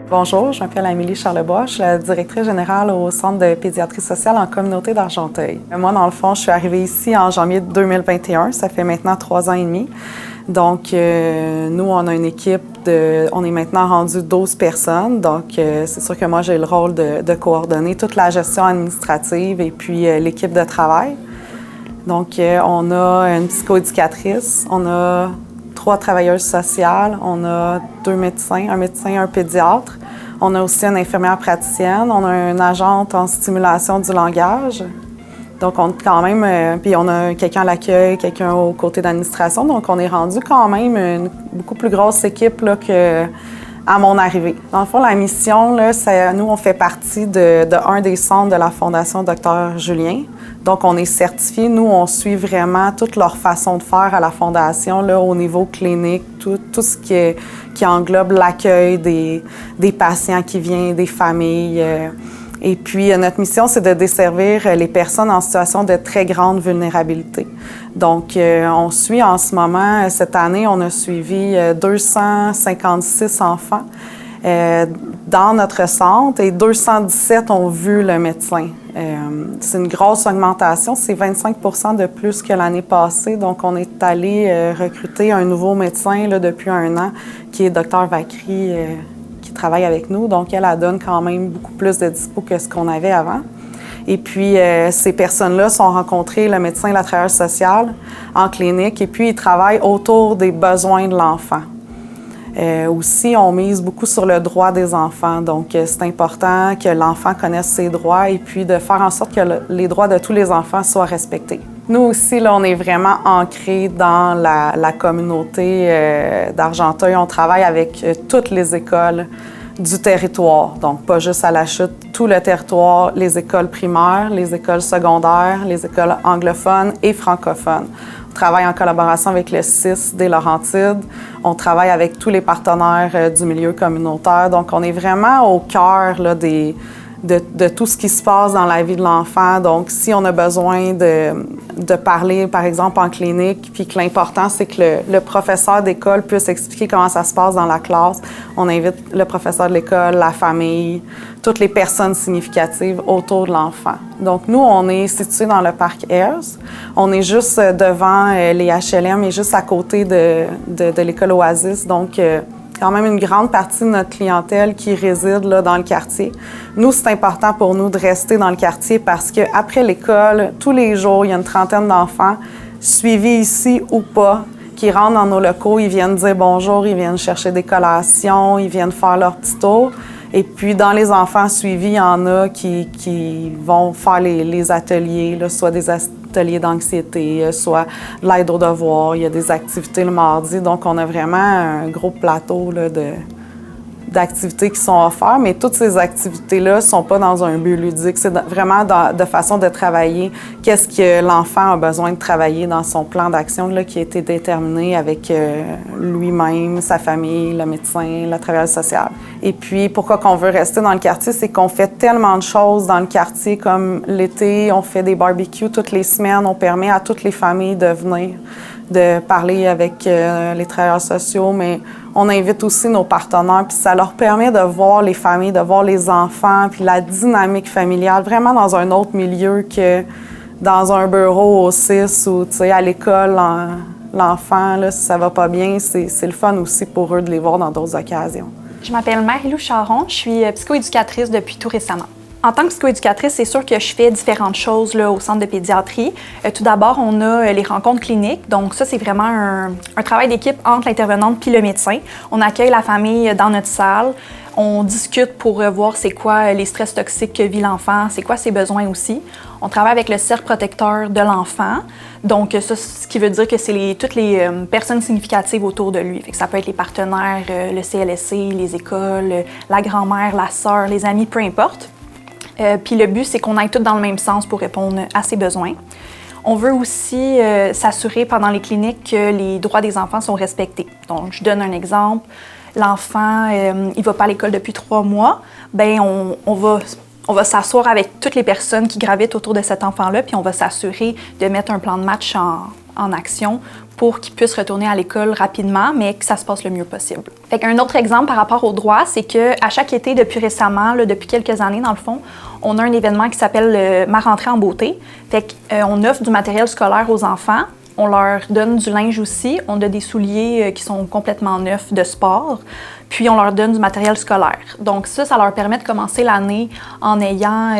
Bonjour, je m'appelle Amélie Charlebois, je suis la directrice générale au Centre de pédiatrie sociale en communauté d'Argenteuil. Moi, dans le fond, je suis arrivée ici en janvier 2021, ça fait maintenant 3 ans et demi. Donc, nous, on a une équipe on est maintenant rendu 12 personnes. Donc, c'est sûr que moi, j'ai le rôle de coordonner toute la gestion administrative et puis l'équipe de travail. Donc, on a une psychoéducatrice, on a 3 travailleuses sociales, on a 2 médecins, un médecin et un pédiatre. On a aussi une infirmière praticienne, on a une agente en stimulation du langage. Donc, on est quand même, puis on a quelqu'un à l'accueil, quelqu'un au côté d'administration. Donc, on est rendu quand même une beaucoup plus grosse équipe là, qu'à mon arrivée. Dans le fond, la mission, là, nous, on fait partie de un des centres de la Fondation Dr Julien. Donc, on est certifié. Nous, on suit vraiment toute leur façon de faire à la Fondation, là, au niveau clinique, tout ce qui englobe l'accueil des patients qui viennent, des familles. Et puis, notre mission, c'est de desservir les personnes en situation de très grande vulnérabilité. Donc, on suit en ce moment, cette année, on a suivi 256 enfants dans notre centre et 217 ont vu le médecin. C'est une grosse augmentation, c'est 25 % de plus que l'année passée. Donc, on est allé recruter un nouveau médecin là, depuis 1 an, qui est Dr Vacry, qui travaille avec nous. Donc, elle donne quand même beaucoup plus de dispo que ce qu'on avait avant. Et puis, ces personnes-là sont rencontrées, le médecin et la travailleuse sociale, en clinique, et puis ils travaillent autour des besoins de l'enfant. Aussi, on mise beaucoup sur le droit des enfants. Donc, c'est important que l'enfant connaisse ses droits et puis de faire en sorte que les droits de tous les enfants soient respectés. Nous aussi, là, on est vraiment ancrés dans la communauté d'Argenteuil. On travaille avec toutes les écoles du territoire. Donc, pas juste à la Chute, tout le territoire, les écoles primaires, les écoles secondaires, les écoles anglophones et francophones. On travaille en collaboration avec le CIS des Laurentides. On travaille avec tous les partenaires du milieu communautaire. Donc, on est vraiment au cœur là, de tout ce qui se passe dans la vie de l'enfant. Donc, si on a besoin de parler, par exemple, en clinique, puis que l'important, c'est que le professeur d'école puisse expliquer comment ça se passe dans la classe, on invite le professeur de l'école, la famille, toutes les personnes significatives autour de l'enfant. Donc, nous, on est situé dans le parc Ayers. On est juste devant les HLM et juste à côté de l'école Oasis. Donc, quand même une grande partie de notre clientèle qui réside là, dans le quartier. Nous, c'est important pour nous de rester dans le quartier parce qu'après l'école, tous les jours, il y a une trentaine d'enfants suivis ici ou pas qui rentrent dans nos locaux, ils viennent dire bonjour, ils viennent chercher des collations, ils viennent faire leur petit tour. Et puis, dans les enfants suivis, il y en a qui vont faire les ateliers, là, soit des ateliers d'anxiété, soit de l'aide aux devoirs. Il y a des activités le mardi. Donc, on a vraiment un gros plateau là, d'activités qui sont offertes, mais toutes ces activités-là ne sont pas dans un but ludique. C'est vraiment de façon de travailler qu'est-ce que l'enfant a besoin de travailler dans son plan d'action là, qui a été déterminé avec lui-même, sa famille, le médecin, la travailleuse sociale. Et puis, pourquoi qu'on veut rester dans le quartier, c'est qu'on fait tellement de choses dans le quartier, comme l'été, on fait des barbecues toutes les semaines, on permet à toutes les familles de venir, de parler avec les travailleurs sociaux, mais on invite aussi nos partenaires, puis ça leur permet de voir les familles, de voir les enfants, puis la dynamique familiale, vraiment dans un autre milieu que dans un bureau au CIS ou, tu sais, à l'école, l'enfant, là, si ça va pas bien, c'est le fun aussi pour eux de les voir dans d'autres occasions. Je m'appelle Marie-Lou Charon, je suis psychoéducatrice depuis tout récemment. En tant que psychoéducatrice, c'est sûr que je fais différentes choses là, au centre de pédiatrie. Tout d'abord, on a les rencontres cliniques. Donc ça, c'est vraiment un travail d'équipe entre l'intervenante puis le médecin. On accueille la famille dans notre salle. On discute pour voir c'est quoi les stress toxiques que vit l'enfant, c'est quoi ses besoins aussi. On travaille avec le cercle protecteur de l'enfant. Donc ça, ce qui veut dire que c'est toutes les personnes significatives autour de lui. Fait que ça peut être les partenaires, le CLSC, les écoles, la grand-mère, la sœur, les amis, peu importe. Puis le but, c'est qu'on aille tous dans le même sens pour répondre à ses besoins. On veut aussi s'assurer pendant les cliniques que les droits des enfants sont respectés. Donc, je donne un exemple. L'enfant, il ne va pas à l'école depuis 3 mois. Bien, on va s'asseoir avec toutes les personnes qui gravitent autour de cet enfant-là, puis on va s'assurer de mettre un plan de match en action pour qu'ils puissent retourner à l'école rapidement, mais que ça se passe le mieux possible. Fait qu'un autre exemple par rapport aux droits, c'est qu'à chaque été, depuis récemment, là, depuis quelques années dans le fond, on a un événement qui s'appelle Ma rentrée en beauté. Fait qu'on offre du matériel scolaire aux enfants. On leur donne du linge aussi. On a des souliers qui sont complètement neufs de sport. Puis on leur donne du matériel scolaire. Donc ça leur permet de commencer l'année en ayant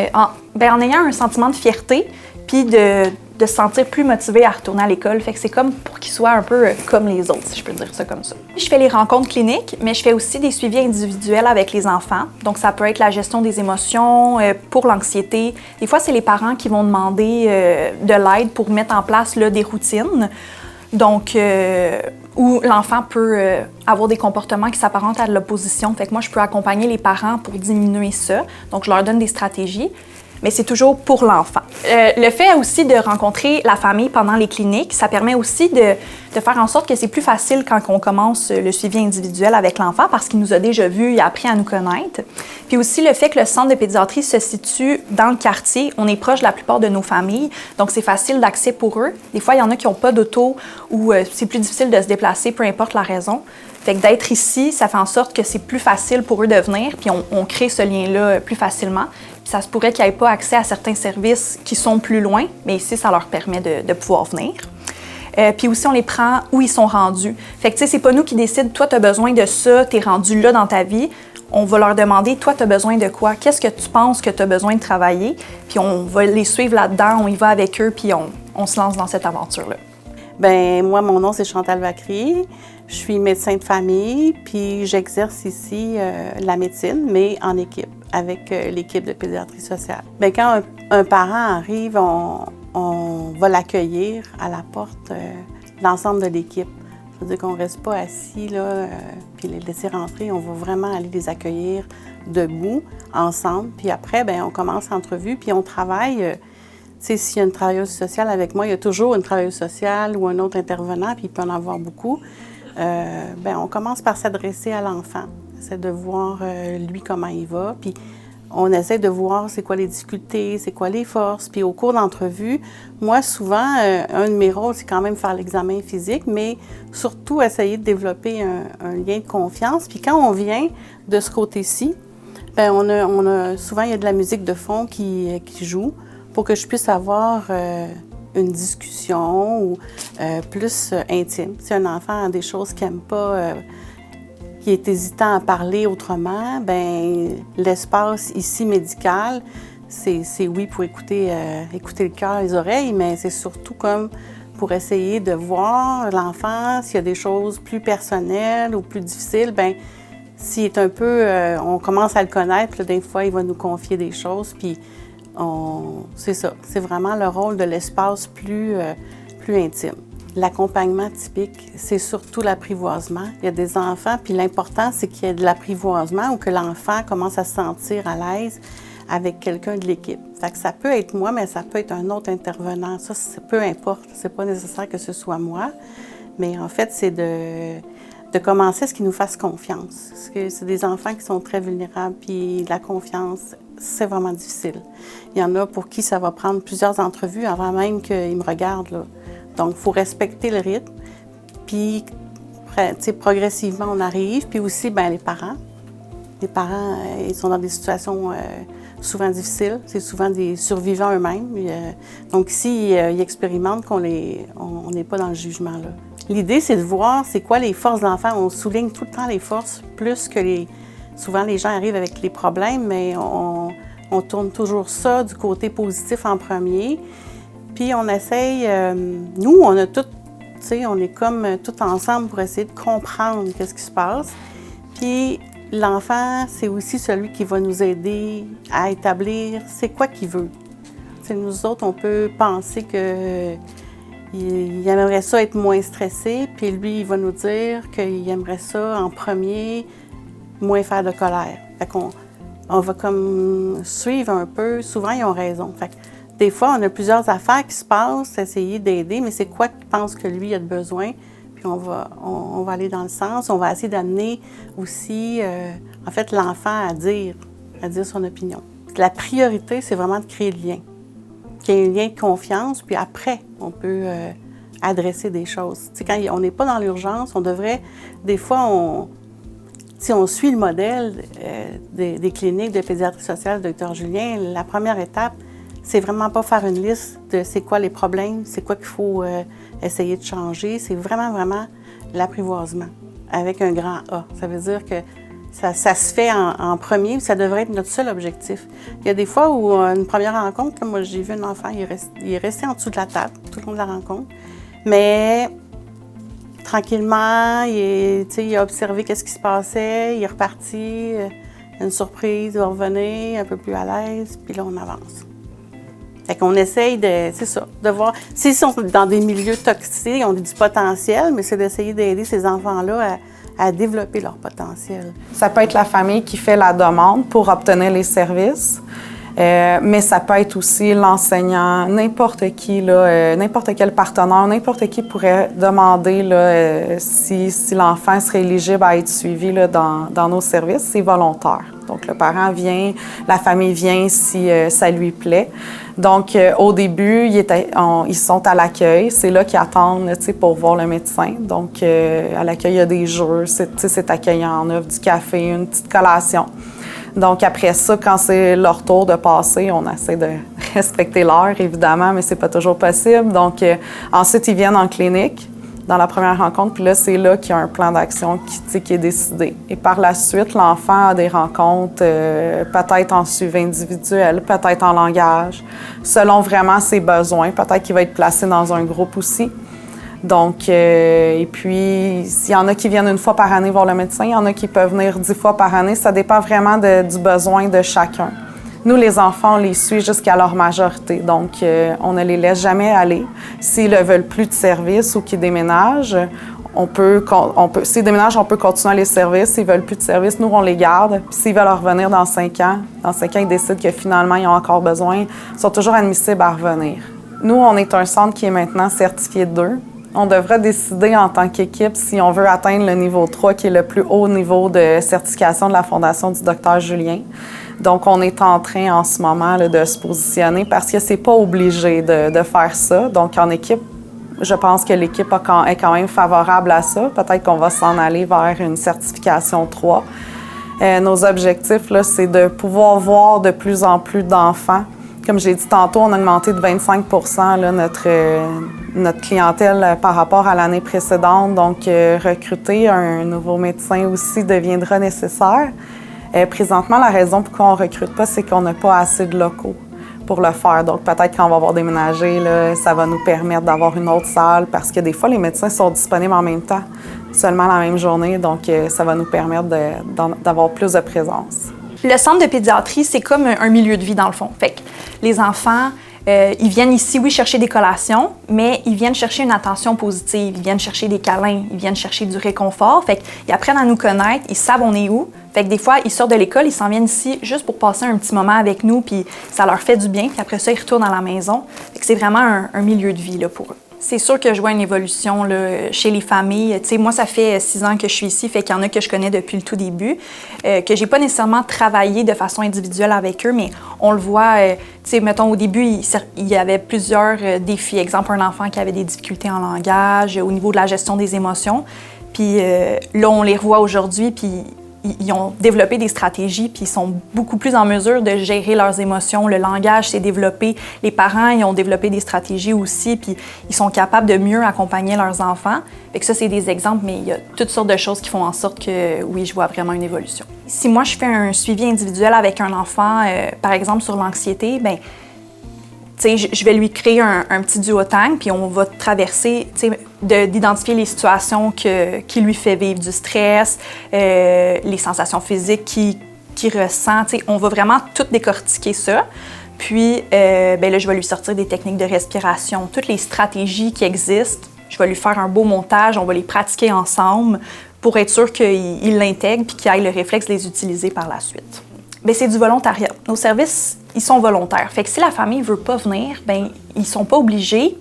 un sentiment de fierté, puis de se sentir plus motivé à retourner à l'école. Fait que c'est comme pour qu'ils soient un peu comme les autres, si je peux dire ça comme ça. Je fais les rencontres cliniques, mais je fais aussi des suivis individuels avec les enfants. Donc ça peut être la gestion des émotions, pour l'anxiété. Des fois, c'est les parents qui vont demander de l'aide pour mettre en place là, des routines. Donc, où l'enfant peut avoir des comportements qui s'apparentent à de l'opposition. Fait que moi, je peux accompagner les parents pour diminuer ça. Donc, je leur donne des stratégies. Mais c'est toujours pour l'enfant. Le fait aussi de rencontrer la famille pendant les cliniques, ça permet aussi de faire en sorte que c'est plus facile quand on commence le suivi individuel avec l'enfant parce qu'il nous a déjà vus, il a appris à nous connaître. Puis aussi le fait que le centre de pédiatrie se situe dans le quartier, on est proche de la plupart de nos familles, donc c'est facile d'accès pour eux. Des fois, il y en a qui n'ont pas d'auto ou c'est plus difficile de se déplacer, peu importe la raison. Fait que d'être ici, ça fait en sorte que c'est plus facile pour eux de venir, puis on crée ce lien-là plus facilement. Puis ça se pourrait qu'ils n'aient pas accès à certains services qui sont plus loin, mais ici, ça leur permet de pouvoir venir. Puis aussi, on les prend où ils sont rendus. Fait que, tu sais, c'est pas nous qui décident, toi, tu as besoin de ça, tu es rendu là dans ta vie. On va leur demander, toi, tu as besoin de quoi? Qu'est-ce que tu penses que tu as besoin de travailler? Puis on va les suivre là-dedans, on y va avec eux, puis on se lance dans cette aventure-là. Bien, moi, mon nom, c'est Chantal Vacry. Je suis médecin de famille, puis j'exerce ici la médecine, mais en équipe, avec l'équipe de pédiatrie sociale. Bien, quand un parent arrive, on va l'accueillir à la porte, l'ensemble de l'équipe. Ça veut dire qu'on ne reste pas assis, là, puis les laisser rentrer. On va vraiment aller les accueillir debout, ensemble. Puis après, bien, on commence l'entrevue, puis on travaille. Tu sais, s'il y a une travailleuse sociale avec moi, il y a toujours une travailleuse sociale ou un autre intervenant, puis il peut en avoir beaucoup. Bien, on commence par s'adresser à l'enfant. On essaie de voir, lui, comment il va. Puis on essaie de voir c'est quoi les difficultés, c'est quoi les forces. Puis au cours d'entrevue, moi, souvent, un de mes rôles, c'est quand même faire l'examen physique, mais surtout essayer de développer un lien de confiance. Puis quand on vient de ce côté-ci, bien, on a souvent, il y a de la musique de fond qui joue pour que je puisse avoir une discussion ou plus intime. Si un enfant a des choses qu'il n'aime pas, qui est hésitant à parler autrement, bien, l'espace ici médical, c'est oui pour écouter le cœur, les oreilles, mais c'est surtout comme pour essayer de voir l'enfant, s'il y a des choses plus personnelles ou plus difficiles, bien, s'il est un peu, on commence à le connaître, là, des fois, il va nous confier des choses, puis c'est ça, c'est vraiment le rôle de l'espace plus intime. L'accompagnement typique, c'est surtout l'apprivoisement. Il y a des enfants, puis l'important, c'est qu'il y ait de l'apprivoisement ou que l'enfant commence à se sentir à l'aise avec quelqu'un de l'équipe. Fait que ça peut être moi, mais ça peut être un autre intervenant. Ça, peu importe. C'est pas nécessaire que ce soit moi. Mais en fait, c'est de commencer à ce qu'ils nous fassent confiance. Parce que c'est des enfants qui sont très vulnérables, puis la confiance, c'est vraiment difficile. Il y en a pour qui ça va prendre plusieurs entrevues avant même qu'ils me regardent, là. Donc, il faut respecter le rythme. Puis, progressivement, on arrive. Puis aussi, bien, les parents. Les parents, ils sont dans des situations souvent difficiles. C'est souvent des survivants eux-mêmes. Donc, ici, ils expérimentent qu'on n'est pas dans le jugement, là. L'idée, c'est de voir c'est quoi les forces de l'enfant. On souligne tout le temps les forces, plus que souvent, les gens arrivent avec les problèmes, mais on tourne toujours ça du côté positif en premier. Puis on essaye, nous, on a tout, tu sais, on est comme tout ensemble pour essayer de comprendre qu'est-ce qui se passe. Puis l'enfant, c'est aussi celui qui va nous aider à établir c'est quoi qu'il veut. Tu sais, nous autres, on peut penser qu'il aimerait ça être moins stressé, puis lui, il va nous dire qu'il aimerait ça en premier, moins faire de colère. Fait qu'on va comme suivre un peu. Souvent, ils ont raison. Fait que des fois, on a plusieurs affaires qui se passent, essayer d'aider, mais c'est quoi qu'il pense que lui a de besoin? Puis on va aller dans le sens. On va essayer d'amener aussi, en fait, l'enfant à dire son opinion. La priorité, c'est vraiment de créer le lien. Qu'il y ait un lien de confiance, puis après, on peut adresser des choses. Tu sais, quand on n'est pas dans l'urgence, on devrait, des fois, si on suit le modèle des cliniques de pédiatrie sociale du Dr Julien, la première étape, c'est vraiment pas faire une liste de c'est quoi les problèmes, c'est quoi qu'il faut essayer de changer. C'est vraiment, vraiment l'apprivoisement avec un grand A. Ça veut dire que ça se fait en premier, puis ça devrait être notre seul objectif. Il y a des fois où, une première rencontre, moi j'ai vu un enfant, il est resté en dessous de la table tout le long de la rencontre, mais tranquillement, il a observé qu'est-ce qui se passait, il est reparti, une surprise, il va revenir un peu plus à l'aise, puis là on avance. Fait qu'on essaye de voir. S'ils sont dans des milieux toxiques, on a du potentiel, mais c'est d'essayer d'aider ces enfants-là à développer leur potentiel. Ça peut être la famille qui fait la demande pour obtenir les services, mais ça peut être aussi l'enseignant, n'importe qui, n'importe quel partenaire, n'importe qui pourrait demander si l'enfant serait éligible à être suivi dans nos services. C'est volontaire. Donc, le parent vient, la famille vient si ça lui plaît. Donc, au début, ils sont à l'accueil. C'est là qu'ils attendent pour voir le médecin. Donc, à l'accueil, il y a des jeux. C'est accueillant. On offre du café, une petite collation. Donc, après ça, quand c'est leur tour de passer, on essaie de respecter l'heure, évidemment, mais c'est pas toujours possible. Donc, ensuite, ils viennent en clinique dans la première rencontre, puis là, c'est là qu'il y a un plan d'action qui est décidé. Et par la suite, l'enfant a des rencontres, peut-être en suivi individuel, peut-être en langage, selon vraiment ses besoins. Peut-être qu'il va être placé dans un groupe aussi. Donc, et puis, s'il y en a qui viennent une fois par année voir le médecin, il y en a qui peuvent venir 10 fois par année. Ça dépend vraiment du besoin de chacun. Nous, les enfants, on les suit jusqu'à leur majorité. Donc, on ne les laisse jamais aller. S'ils ne veulent plus de services ou qu'ils déménagent, s'ils déménagent, on peut continuer les services. S'ils ne veulent plus de services, nous, on les garde. Puis s'ils veulent revenir dans 5 ans, ils décident que finalement, ils ont encore besoin, ils sont toujours admissibles à revenir. Nous, on est un centre qui est maintenant certifié 2. On devrait décider en tant qu'équipe si on veut atteindre le niveau 3, qui est le plus haut niveau de certification de la Fondation du Dr Julien. Donc, on est en train en ce moment de se positionner parce que c'est pas obligé de faire ça. Donc, en équipe, je pense que l'équipe est quand même favorable à ça. Peut-être qu'on va s'en aller vers une certification 3. Nos objectifs, là, c'est de pouvoir voir de plus en plus d'enfants. Comme j'ai dit tantôt, on a augmenté de 25 % notre clientèle par rapport à l'année précédente. Donc, recruter un nouveau médecin aussi deviendra nécessaire. Présentement, la raison pourquoi on ne recrute pas, c'est qu'on n'a pas assez de locaux pour le faire. Donc, peut-être quand on va avoir déménagé, ça va nous permettre d'avoir une autre salle parce que des fois, les médecins sont disponibles en même temps, seulement la même journée. Donc, ça va nous permettre d'avoir plus de présence. Le centre de pédiatrie, c'est comme un milieu de vie dans le fond. Fait que les enfants, ils viennent ici, oui, chercher des collations, mais ils viennent chercher une attention positive, ils viennent chercher des câlins, ils viennent chercher du réconfort. Fait qu'ils apprennent à nous connaître, ils savent on est où. Fait que des fois, ils sortent de l'école, ils s'en viennent ici juste pour passer un petit moment avec nous, puis ça leur fait du bien. Puis après ça, ils retournent à la maison. Fait que c'est vraiment un milieu de vie là, pour eux. C'est sûr que je vois une évolution là, chez les familles. Tu sais, moi, ça fait 6 ans que je suis ici, fait qu'il y en a que je connais depuis le tout début, que j'ai pas nécessairement travaillé de façon individuelle avec eux, mais on le voit, tu sais, mettons, au début, il y avait plusieurs défis. Exemple, un enfant qui avait des difficultés en langage, au niveau de la gestion des émotions. Puis là, on les revoit aujourd'hui, puis ils ont développé des stratégies, puis ils sont beaucoup plus en mesure de gérer leurs émotions. Le langage s'est développé. Les parents, ils ont développé des stratégies aussi, puis ils sont capables de mieux accompagner leurs enfants. Fait que ça, c'est des exemples, mais il y a toutes sortes de choses qui font en sorte que, oui, je vois vraiment une évolution. Si moi, je fais un suivi individuel avec un enfant, par exemple sur l'anxiété, bien, tu sais, je vais lui créer un petit duotang, puis on va traverser, tu sais, d'identifier les situations qui lui fait vivre du stress, les sensations physiques qu'il ressent. Tu sais, on va vraiment tout décortiquer ça. Puis, ben là, je vais lui sortir des techniques de respiration, toutes les stratégies qui existent. Je vais lui faire un beau montage, on va les pratiquer ensemble pour être sûr qu'il l'intègre puis qu'il ait le réflexe de les utiliser par la suite. Bien, c'est du volontariat. Nos services, ils sont volontaires. Fait que si la famille ne veut pas venir, bien, ils ne sont pas obligés,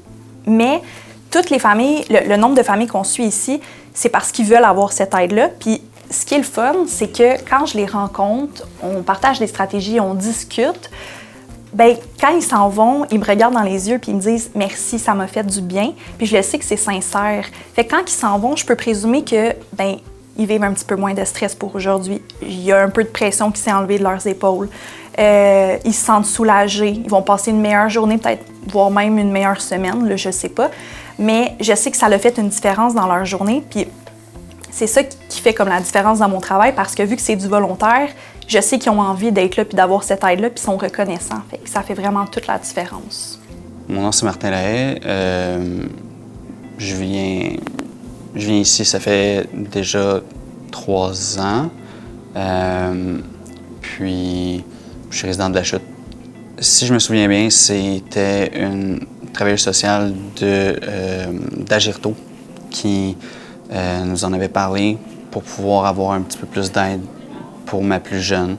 mais toutes les familles, le nombre de familles qu'on suit ici, c'est parce qu'ils veulent avoir cette aide-là. Puis ce qui est le fun, c'est que quand je les rencontre, on partage des stratégies, on discute, Bien, quand ils s'en vont, ils me regardent dans les yeux puis ils me disent « Merci, ça m'a fait du bien ». Puis je le sais que c'est sincère. Fait que quand ils s'en vont, je peux présumer que, bien, ils vivent un petit peu moins de stress pour aujourd'hui. Il y a un peu de pression qui s'est enlevée de leurs épaules. Ils se sentent soulagés. Ils vont passer une meilleure journée, peut-être, voire même une meilleure semaine, là, je sais pas. Mais je sais que ça a fait une différence dans leur journée. Puis c'est ça qui fait comme la différence dans mon travail parce que vu que c'est du volontaire, je sais qu'ils ont envie d'être là puis d'avoir cette aide-là puis ils sont reconnaissants. Fait que ça fait vraiment toute la différence. Mon nom, c'est Martin Lahaye. Je viens ici, ça fait déjà 3 ans. Puis, je suis résident de La Chute. Si je me souviens bien, c'était une travailleuse sociale d'Agirto qui nous en avait parlé pour pouvoir avoir un petit peu plus d'aide pour ma plus jeune,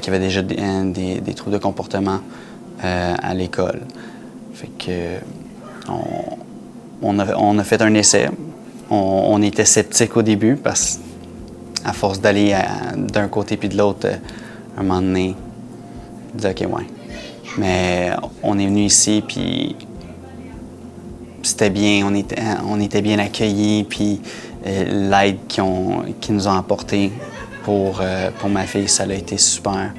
qui avait déjà des troubles de comportement à l'école. Fait que on a fait un essai. On était sceptiques au début parce qu'à force d'aller d'un côté puis de l'autre, un moment donné, on disait OK, ouais. Mais on est venu ici puis c'était bien, on était bien accueillis puis l'aide qu'ils nous ont apportée pour ma fille, ça a été super.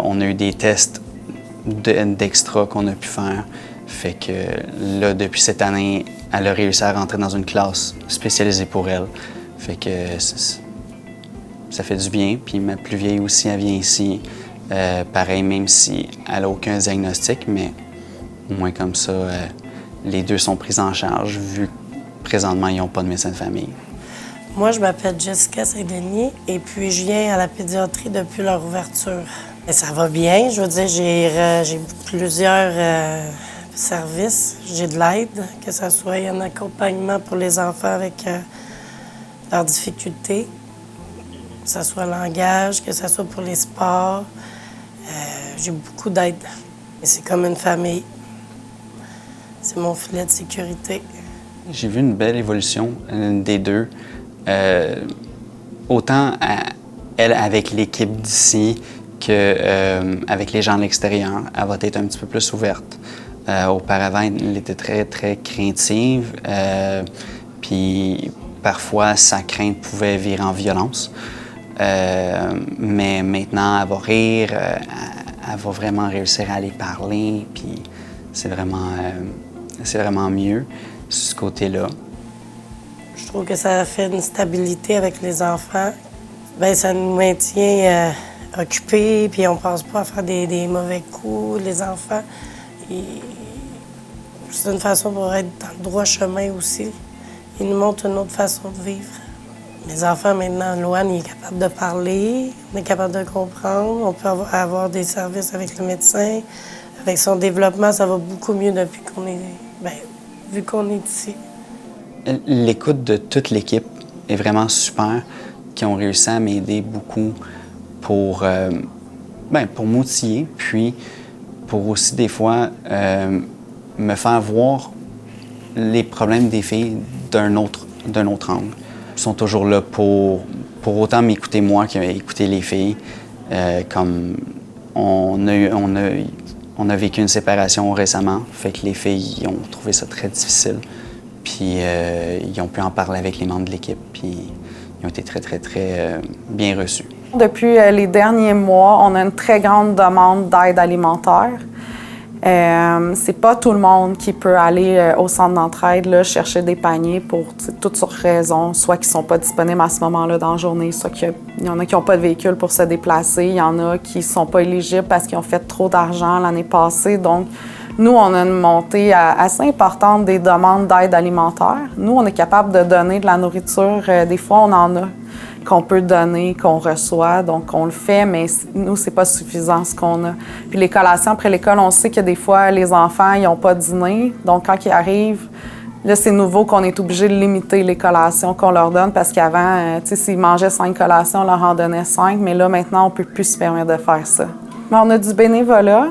On a eu des tests d'extra qu'on a pu faire. Fait que là, depuis cette année, elle a réussi à rentrer dans une classe spécialisée pour elle. Fait que ça fait du bien. Puis ma plus vieille aussi, elle vient ici. Pareil, même si elle n'a aucun diagnostic, mais au moins comme ça, les deux sont pris en charge, vu que présentement, ils n'ont pas de médecin de famille. Moi, je m'appelle Jessica Saint-Denis et puis je viens à la pédiatrie depuis leur ouverture. Et ça va bien. Je veux dire, j'ai plusieurs services. J'ai de l'aide, que ce soit un accompagnement pour les enfants avec leurs difficultés, que ce soit le langage, que ce soit pour les sports. J'ai beaucoup d'aide. Et c'est comme une famille. C'est mon filet de sécurité. J'ai vu une belle évolution des deux. Autant elle avec l'équipe d'ici qu'avec les gens de l'extérieur. Elle va être un petit peu plus ouverte. Auparavant, elle était très, très craintive. Puis parfois, sa crainte pouvait virer en violence. Mais maintenant, elle va rire. Elle va vraiment réussir à aller parler. Puis c'est vraiment mieux, ce côté-là. Je trouve que ça fait une stabilité avec les enfants. Bien, ça nous maintient occupés, puis on ne pense pas à faire des mauvais coups, les enfants. C'est une façon pour être dans le droit chemin aussi. Ils nous montrent une autre façon de vivre. Les enfants, maintenant, Loane, il est capable de parler, on est capable de comprendre, on peut avoir des services avec le médecin. Avec son développement, ça va beaucoup mieux depuis qu'on est... Bien, vu qu'on est ici. L'écoute de toute l'équipe est vraiment super, qui ont réussi à m'aider beaucoup pour m'outiller, puis pour aussi des fois me faire voir les problèmes des filles d'un autre angle. Ils sont toujours là pour autant m'écouter moi qu'écouter les filles. Comme on a vécu une séparation récemment, fait que les filles ont trouvé ça très difficile. Puis ils ont pu en parler avec les membres de l'équipe, puis ils ont été très, très, très bien reçus. Depuis les derniers mois, on a une très grande demande d'aide alimentaire. C'est pas tout le monde qui peut aller au centre d'entraide là, chercher des paniers pour toutes sortes de raisons, soit qu'ils sont pas disponibles à ce moment-là dans la journée, soit qu'il y en a qui n'ont pas de véhicule pour se déplacer, il y en a qui sont pas éligibles parce qu'ils ont fait trop d'argent l'année passée. Donc, nous, on a une montée assez importante des demandes d'aide alimentaire. Nous, on est capable de donner de la nourriture. Des fois, on en a qu'on peut donner, qu'on reçoit. Donc, on le fait, mais nous, c'est pas suffisant ce qu'on a. Puis les collations après l'école, on sait que des fois, les enfants, ils n'ont pas de dîner. Donc, quand ils arrivent, là, c'est nouveau qu'on est obligé de limiter les collations qu'on leur donne parce qu'avant, tu sais, s'ils mangeaient 5 collations, on leur en donnait 5. Mais là, maintenant, on peut plus se permettre de faire ça. Mais on a du bénévolat.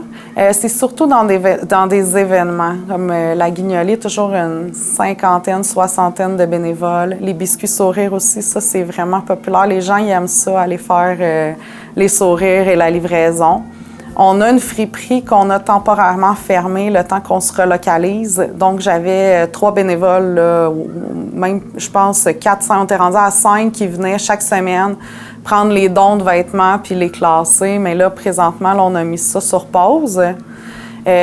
C'est surtout dans des événements, comme la Guignolée, toujours une 50aine, 60aine de bénévoles. Les biscuits sourires aussi, ça, c'est vraiment populaire. Les gens, ils aiment ça, aller faire les sourires et la livraison. On a une friperie qu'on a temporairement fermée le temps qu'on se relocalise. Donc, j'avais 3 bénévoles, là, même, je pense, 400. On était rendu à 5 qui venaient chaque semaine prendre les dons de vêtements puis les classer. Mais là, présentement, là, on a mis ça sur pause.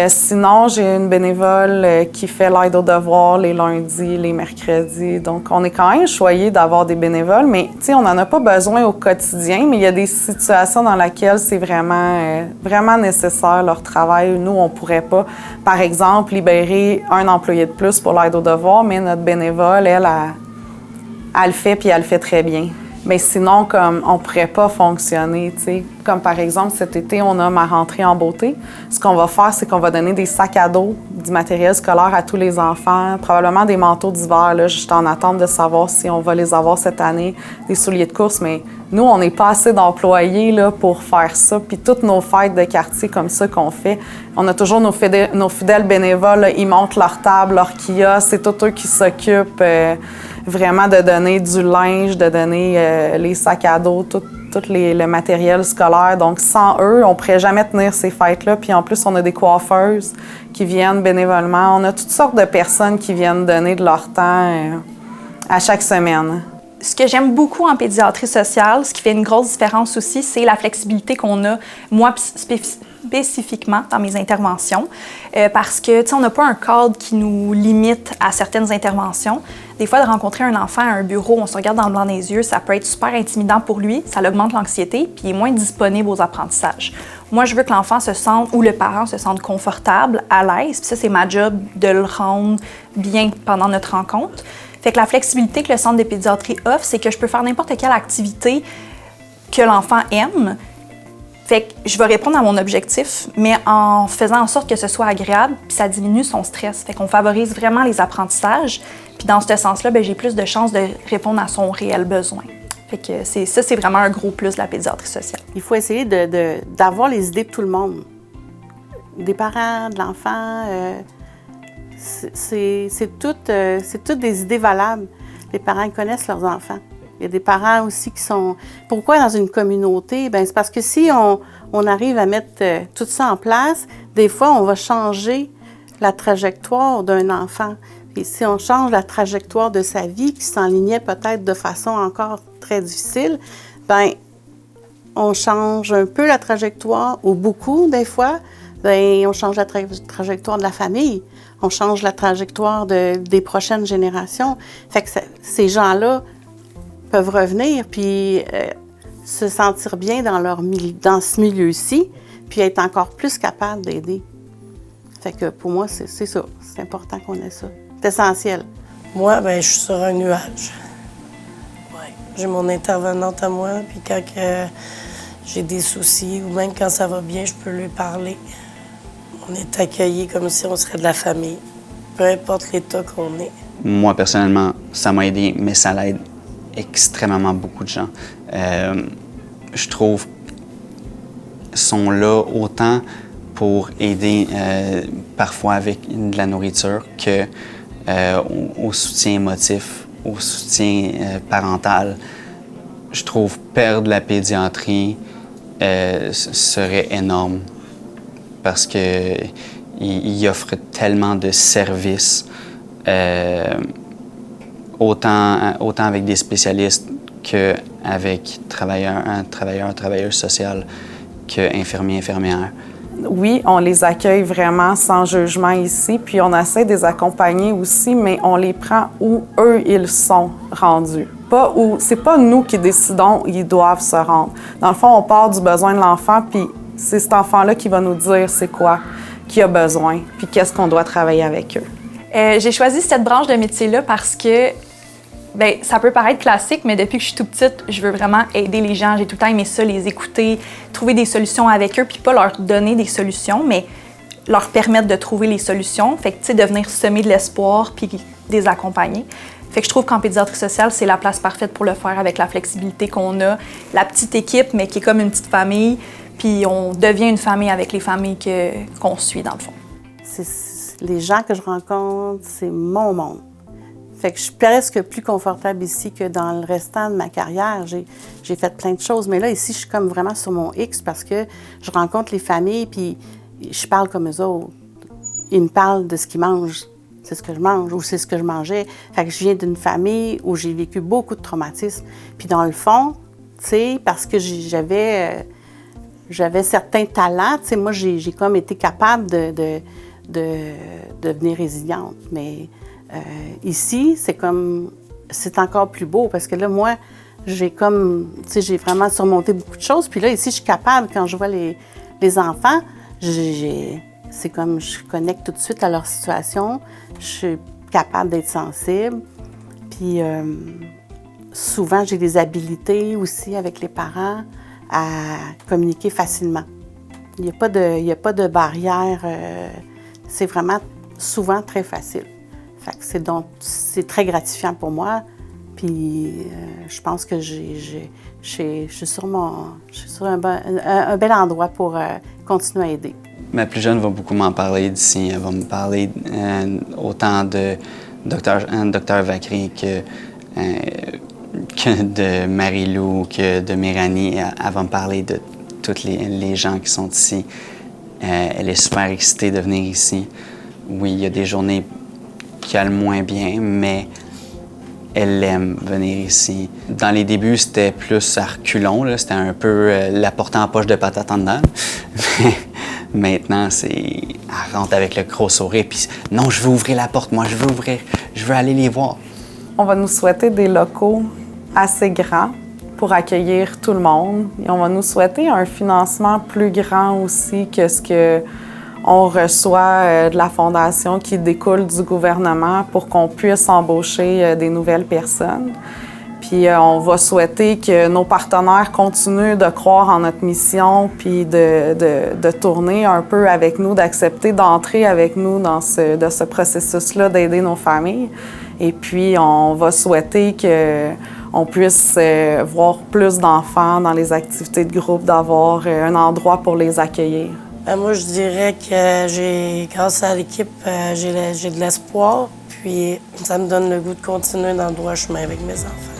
Sinon, j'ai une bénévole qui fait l'aide aux devoirs les lundis, les mercredis. Donc, on est quand même choyés d'avoir des bénévoles, mais tu sais, on n'en a pas besoin au quotidien, mais il y a des situations dans lesquelles c'est vraiment nécessaire leur travail. Nous, on ne pourrait pas, par exemple, libérer un employé de plus pour l'aide aux devoirs, mais notre bénévole, elle le fait, puis elle le fait très bien. Mais sinon, comme on ne pourrait pas fonctionner, tu sais. Comme par exemple, cet été, on a ma rentrée en beauté. Ce qu'on va faire, c'est qu'on va donner des sacs à dos, du matériel scolaire à tous les enfants, probablement des manteaux d'hiver. Là, je suis en attente de savoir si on va les avoir cette année, des souliers de course. Mais nous, on n'est pas assez d'employés là, pour faire ça. Puis toutes nos fêtes de quartier comme ça qu'on fait, on a toujours nos fidèles bénévoles, là, ils montent leur table, leur kiosque, c'est tous eux qui s'occupent vraiment de donner du linge, de donner les sacs à dos, tout le matériel scolaire. Donc, sans eux, on ne pourrait jamais tenir ces fêtes-là. Puis en plus, on a des coiffeuses qui viennent bénévolement. On a toutes sortes de personnes qui viennent donner de leur temps à chaque semaine. Ce que j'aime beaucoup en pédiatrie sociale, ce qui fait une grosse différence aussi, c'est la flexibilité qu'on a, moi spécifiquement dans mes interventions, parce que, tu sais, on n'a pas un cadre qui nous limite à certaines interventions. Des fois, de rencontrer un enfant à un bureau, on se regarde dans le blanc des yeux, ça peut être super intimidant pour lui, ça augmente l'anxiété, puis il est moins disponible aux apprentissages. Moi, je veux que l'enfant se sente, ou le parent se sente confortable, à l'aise, puis ça, c'est ma job de le rendre bien pendant notre rencontre. Fait que la flexibilité que le centre de pédiatrie offre, c'est que je peux faire n'importe quelle activité que l'enfant aime. Fait que je vais répondre à mon objectif, mais en faisant en sorte que ce soit agréable, puis ça diminue son stress. Fait qu'on favorise vraiment les apprentissages. Puis dans ce sens-là, bien, j'ai plus de chances de répondre à son réel besoin. Fait que c'est vraiment un gros plus de la pédiatrie sociale. Il faut essayer d'avoir les idées de tout le monde. Des parents, de l'enfant. C'est toutes des idées valables. Les parents ils connaissent leurs enfants. Il y a des parents aussi qui sont... Pourquoi dans une communauté? Bien, c'est parce que si on arrive à mettre tout ça en place, des fois, on va changer la trajectoire d'un enfant. Et si on change la trajectoire de sa vie, qui s'enlignait peut-être de façon encore très difficile, bien, on change un peu la trajectoire, ou beaucoup des fois, bien, on change la trajectoire de la famille. On change la trajectoire des prochaines générations. Fait que ces gens-là peuvent revenir puis se sentir bien dans ce milieu-ci, puis être encore plus capable d'aider. Fait que pour moi, c'est ça. C'est important qu'on ait ça. C'est essentiel. Moi, bien, je suis sur un nuage. Ouais. J'ai mon intervenante à moi, puis quand j'ai des soucis, ou même quand ça va bien, je peux lui parler. On est accueillis comme si on serait de la famille, peu importe l'état qu'on est. Moi, personnellement, ça m'a aidé, mais ça l'aide extrêmement beaucoup de gens. Je trouve qu'ils sont là autant pour aider parfois avec de la nourriture que au soutien émotif, au soutien parental. Je trouve perdre la pédiatrie serait énorme parce qu'il offre tellement de services, autant avec des spécialistes qu'avec travailleur social, qu'infirmier, infirmière. Oui, on les accueille vraiment sans jugement ici, puis on essaie de les accompagner aussi, mais on les prend où eux, ils sont rendus. Pas où, c'est pas nous qui décidons, ils doivent se rendre. Dans le fond, on part du besoin de l'enfant, puis c'est cet enfant-là qui va nous dire c'est quoi qu'il a besoin, puis qu'est-ce qu'on doit travailler avec eux. J'ai choisi cette branche de métier-là parce que bien, ça peut paraître classique, mais depuis que je suis toute petite, je veux vraiment aider les gens. J'ai tout le temps aimé ça, les écouter, trouver des solutions avec eux, puis pas leur donner des solutions, mais leur permettre de trouver les solutions. Fait que, tu sais, de venir semer de l'espoir puis les accompagner. Fait que je trouve qu'en pédiatrie sociale, c'est la place parfaite pour le faire avec la flexibilité qu'on a, la petite équipe, mais qui est comme une petite famille, puis on devient une famille avec les familles qu'on suit, dans le fond. Les gens que je rencontre, c'est mon monde. Fait que je suis presque plus confortable ici que dans le restant de ma carrière. J'ai fait plein de choses, mais là, ici, je suis comme vraiment sur mon X parce que je rencontre les familles, puis je parle comme eux autres. Ils me parlent de ce qu'ils mangent. C'est ce que je mange ou c'est ce que je mangeais. Fait que je viens d'une famille où j'ai vécu beaucoup de traumatismes. Puis dans le fond, tu sais, parce que j'avais certains talents, tu sais, moi, j'ai comme été capable de devenir résiliente. Mais ici, c'est encore plus beau parce que là, moi, j'ai vraiment surmonté beaucoup de choses. Puis là, ici, je suis capable, quand je vois les enfants, c'est comme je connecte tout de suite à leur situation. Je suis capable d'être sensible. Puis souvent, j'ai des habiletés aussi avec les parents à communiquer facilement. Il n'y a pas de barrière. C'est vraiment souvent très facile. Fait que c'est très gratifiant pour moi. Puis je pense que je suis sur un bel endroit pour continuer à aider. Ma plus jeune va beaucoup m'en parler d'ici. Elle va me parler autant de Dr Vacry que de Marie-Lou, que de Méranie. Elle va me parler de tous les gens qui sont ici. Elle est super excitée de venir ici. Oui, il y a des journées qui allent moins bien, mais elle aime venir ici. Dans les débuts, c'était plus à reculons, là. C'était un peu la porter en poche de patate en dedans. Mais maintenant, elle rentre avec le gros sourire, puis non, je veux ouvrir la porte, moi, je veux aller les voir. On va nous souhaiter des locaux assez grands pour accueillir tout le monde. Et on va nous souhaiter un financement plus grand aussi que ce qu'on reçoit de la Fondation qui découle du gouvernement pour qu'on puisse embaucher des nouvelles personnes. Puis on va souhaiter que nos partenaires continuent de croire en notre mission puis de tourner un peu avec nous, d'accepter d'entrer avec nous dans ce processus-là d'aider nos familles. Et puis on va souhaiter qu'on puisse voir plus d'enfants dans les activités de groupe, d'avoir un endroit pour les accueillir. Moi, je dirais que grâce à l'équipe, j'ai de l'espoir. Puis ça me donne le goût de continuer dans le droit chemin avec mes enfants.